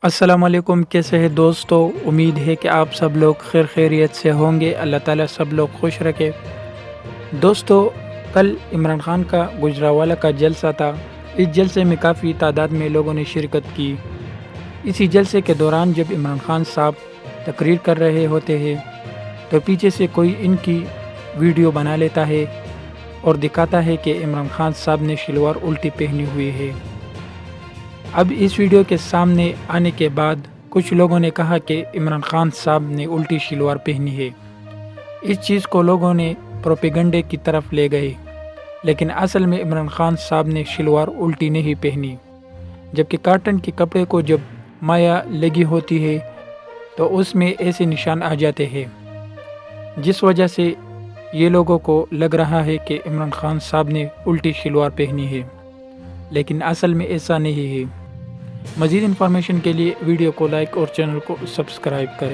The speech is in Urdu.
السلام علیکم، کیسے ہیں دوستو؟ امید ہے کہ آپ سب لوگ خیر خیریت سے ہوں گے۔ اللہ تعالیٰ سب لوگ خوش رکھے۔ دوستو، کل عمران خان کا گجرانوالہ کا جلسہ تھا۔ اس جلسے میں کافی تعداد میں لوگوں نے شرکت کی۔ اسی جلسے کے دوران جب عمران خان صاحب تقریر کر رہے ہوتے ہیں تو پیچھے سے کوئی ان کی ویڈیو بنا لیتا ہے اور دکھاتا ہے کہ عمران خان صاحب نے شلوار الٹی پہنی ہوئی ہے۔ اب اس ویڈیو کے سامنے آنے کے بعد کچھ لوگوں نے کہا کہ عمران خان صاحب نے الٹی شلوار پہنی ہے۔ اس چیز کو لوگوں نے پروپیگنڈے کی طرف لے گئے، لیکن اصل میں عمران خان صاحب نے شلوار الٹی نہیں پہنی، جبکہ کاٹن کے کپڑے کو جب مایا لگی ہوتی ہے تو اس میں ایسے نشان آ جاتے ہیں، جس وجہ سے یہ لوگوں کو لگ رہا ہے کہ عمران خان صاحب نے الٹی شلوار پہنی ہے، لیکن اصل میں ایسا نہیں ہے۔ مزید انفارمیشن کے لیے ویڈیو کو لائک اور چینل کو سبسکرائب کریں۔